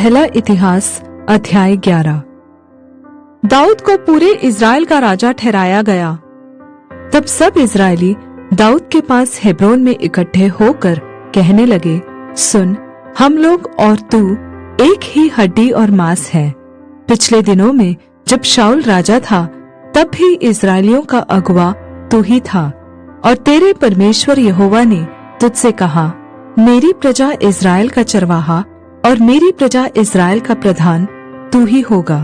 पहला इतिहास अध्याय 11। दाऊद को पूरे इज़राइल का राजा ठहराया गया। तब सब इज़राइली दाऊद के पास हेब्रोन में इकट्ठे होकर कहने लगे, सुन, हम लोग और तू एक ही हड्डी और मांस है। पिछले दिनों में जब शाऊल राजा था, तब भी इज़राइलियों का अगुआ तू ही था, और तेरे परमेश्वर यहोवा ने तुझसे कहा, मेरी प्रजा इज़राइल का चरवाहा और मेरी प्रजा इज़राइल का प्रधान तू ही होगा।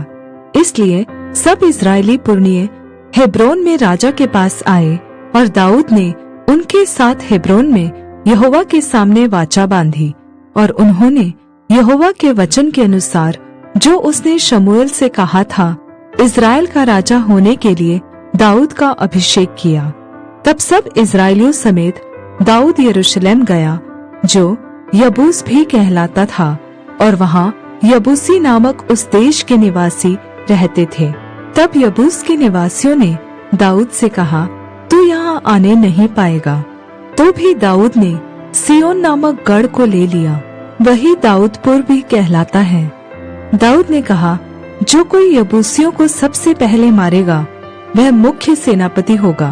इसलिए सब इज़राइली पुरनिये हेब्रोन में राजा के पास आए, और दाऊद ने उनके साथ हेब्रोन में यहोवा के सामने वाचा बांधी, और उन्होंने यहोवा के वचन के अनुसार जो उसने शमूएल से कहा था, इज़राइल का राजा होने के लिए दाऊद का अभिषेक किया। तब सब इज़राइलियों समेत दाऊद यरूशलेम गया, जो यबूस भी कहलाता था, और वहाँ यबूसी नामक उस देश के निवासी रहते थे। तब यबूस के निवासियों ने दाऊद से कहा, तू यहाँ आने नहीं पाएगा। तो भी दाऊद ने सिय्योन नामक गढ़ को ले लिया, वही दाऊदपुर भी कहलाता है। दाऊद ने कहा, जो कोई यबूसियों को सबसे पहले मारेगा, वह मुख्य सेनापति होगा।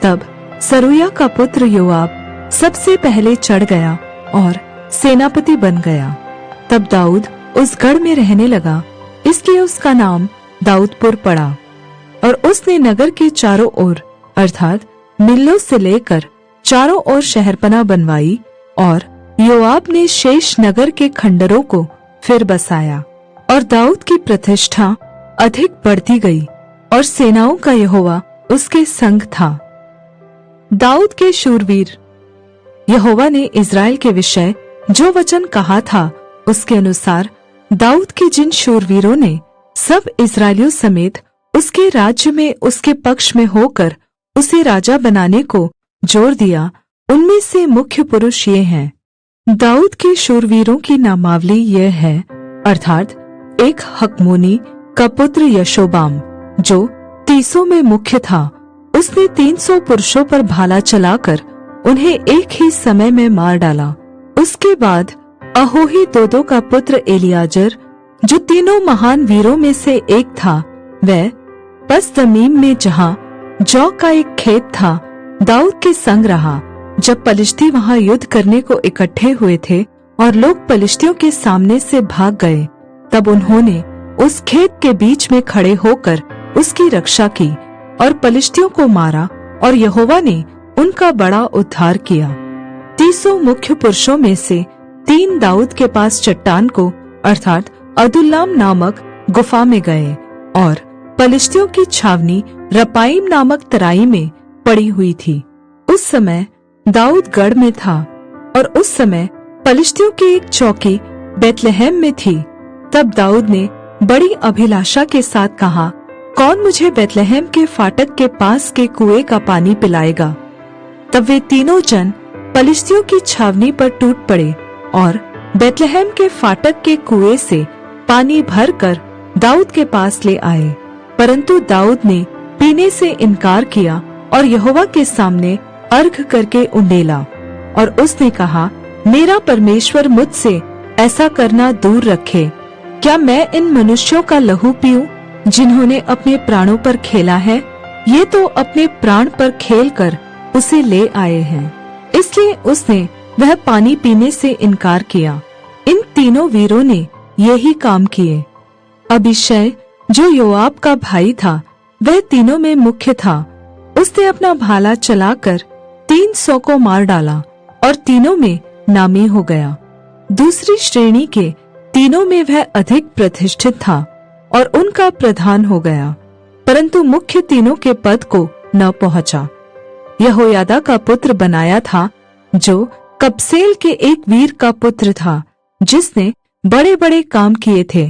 तब सरूया का पुत्र योआब सबसे पहले चढ़ गया और सेनापति बन गया। तब दाऊद उस गढ़ में रहने लगा, इसलिए उसका नाम दाऊदपुर पड़ा। और उसने नगर के चारों ओर अर्थात मिल्लो से लेकर चारों ओर शहरपनाह बनवाई, और योआब ने शेष नगर के खंडरों को फिर बसाया। और दाऊद की प्रतिष्ठा अधिक बढ़ती गई, और सेनाओं का यहोवा उसके संग था। दाऊद के शूरवीर। यहोवा ने इज़राइल के विषय जो वचन कहा था, उसके अनुसार दाऊद के जिन शूरवीरों ने सब इज़राइलियों समेत उसके राज्य में उसके पक्ष में होकर उसे राजा बनाने को जोर दिया, उनमें से मुख्य पुरुष ये हैं। दाऊद के शूरवीरों की नामावली यह है, अर्थात एक हकमोनी का पुत्र यशोबाम, जो 30 में मुख्य था। उसने 300 पुरुषों पर भाला चलाकर उन्हें एक ही समय में मार डाला। उसके बाद अहोही दोदो का पुत्र एलियाजर, जो तीनों महान वीरों में से एक था, वह पसदमीम में जहाँ जौ का एक खेत था, दाऊद के संग रहा। जब पलिश्ती वहाँ युद्ध करने को इकट्ठे हुए थे और लोग पलिश्तियों के सामने से भाग गए, तब उन्होंने उस खेत के बीच में खड़े होकर उसकी रक्षा की और पलिश्तियों को मारा, और यहोवा ने उनका बड़ा उद्धार किया। 30 मुख्य पुरुषों में से 3 दाऊद के पास चट्टान को अर्थात अदुल्लाम नामक गुफा में गए, और पलिश्तियों की छावनी रपाईम नामक तराई में पड़ी हुई थी। उस समय दाऊद गढ़ में था, और उस समय पलिश्तियों की एक चौकी बेतलहम में थी। तब दाऊद ने बड़ी अभिलाषा के साथ कहा, कौन मुझे बेतलहम के फाटक के पास के कुएं का पानी पिलाएगा। तब वे तीनों जन पलिश्तियों की छावनी पर टूट पड़े, और बेतलहम के फाटक के कुएं से पानी भरकर दाऊद के पास ले आए। परंतु दाऊद ने पीने से इनकार किया और यहोवा के सामने अर्घ करके उंडेला, और उसने कहा, मेरा परमेश्वर मुझसे ऐसा करना दूर रखे। क्या मैं इन मनुष्यों का लहू पीऊं, जिन्होंने अपने प्राणों पर खेला है? ये तो अपने प्राण पर खेलकर उसे ले आए हैं। इसलिए उसने वह पानी पीने से इनकार किया। इन तीनों वीरों ने यही काम किए। अबीशै, जो योआब का भाई था, वह तीनों में मुख्य था। उसने अपना भाला चलाकर 300 को मार डाला, और तीनों में नामी हो गया। दूसरी श्रेणी के तीनों में वह अधिक प्रतिष्ठित था, और उनका प्रधान हो गया, परंतु मुख्य तीनों के पद को न पहुंचा। यहोयादा का पुत्र बनाया था, जो कबसेल के एक वीर का पुत्र था, जिसने बड़े बड़े काम किए थे।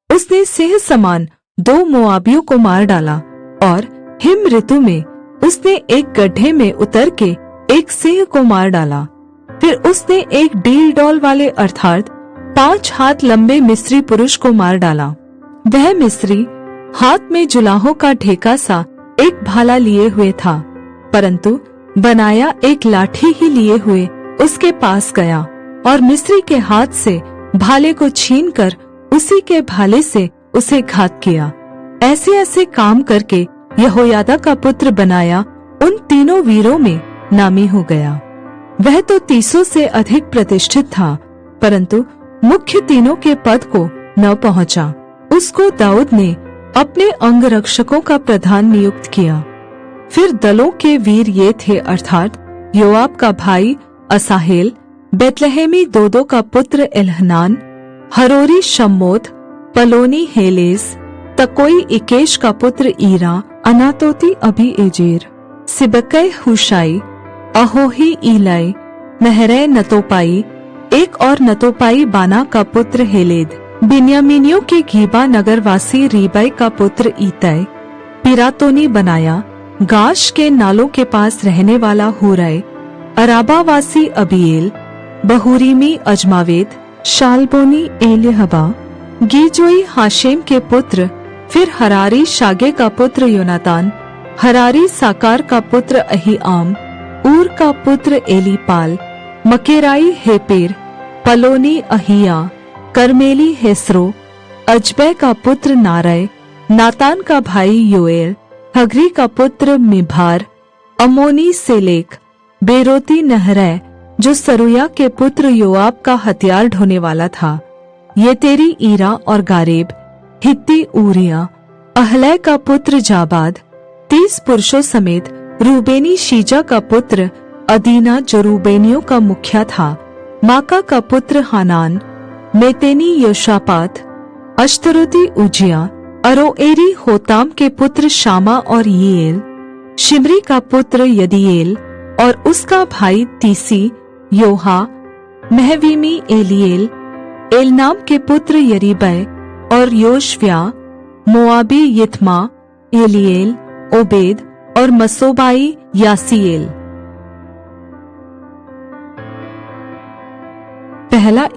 उसने सिंह समान 2 मोआबियों को मार डाला, और हिम ऋतु में उसने एक गड्ढे में उतर के एक सिंह को मार डाला। फिर उसने एक डील डॉल वाले अर्थात 5 हाथ लंबे मिस्री पुरुष को मार डाला। वह मिस्री हाथ में जुलाहों का ढेका सा एक भाला लिए हुए था, परंतु बनाया एक लाठी ही लिए हुए उसके पास गया, और मिस्री के हाथ से भाले को छीनकर उसी के भाले से उसे घात किया। ऐसे ऐसे काम करके यहोयादा का पुत्र बनाया उन तीनों वीरों में नामी हो गया। वह तो 300 से अधिक प्रतिष्ठित था, परंतु मुख्य तीनों के पद को न पहुंचा। उसको दाऊद ने अपने अंगरक्षकों का प्रधान नियुक्त किया। फिर दलों के वीर ये थे, अर्थात योआब का भाई असाहेल, बेतलहेमी दोदो का पुत्र एलहनान, हरोरी शम्मोत, पलोनी हेलेस, तकोई इकेश का पुत्र ईरा, अनातोती अबीएजेर, सिबकै हुशाई, अहोही ईलाई, महरै नतोपाई, एक और नतोपाई बाना का पुत्र हेलेद, बिन्यामीनियों के गीबा नगरवासी रीबै का पुत्र ईतै, पिरातोनी बनाया, गाश के नालों के पास रहने वाला हुरै, अराबावासी अबीएल, बहूरीमी अजमावेत, शालबोनी एलिहबा, गीजोई हाशेम के पुत्र, फिर हरारी शागे का पुत्र योनातान, हरारी साकार का पुत्र अहीआम, ऊर का पुत्र एलीपाल, मकेराई हेपेर, पलोनी अहिया, करमेली हेस्रो, अजबै का पुत्र नारै, नातान का भाई योएल, हगरी का पुत्र मिभार, अमोनी सेलेक, बेरोती नहरै, जो सरुया के पुत्र योआब का हथियार ढोने वाला था, ये तेरी ईरा और गारेब, हित्ती ऊरिया, अहलै का पुत्र जाबाद, 30 पुरुषों समेत रूबेनी शीजा का पुत्र अदीना जो रूबेनियों का मुखिया था, माका का पुत्र हानान, मेतेनी योशापात, अश्तरोती उजिया, अरोएरी होताम के पुत्र शामा और यीएल, शिमरी का पुत्र यदीएल और उसका भाई तीसी, योहा, महवीमी एलिएल, एलनाम के पुत्र यरीबै और योशव्या, मोआबी यित्मा, एलिएल, ओबेद और मसोबाई यासीएल। पहला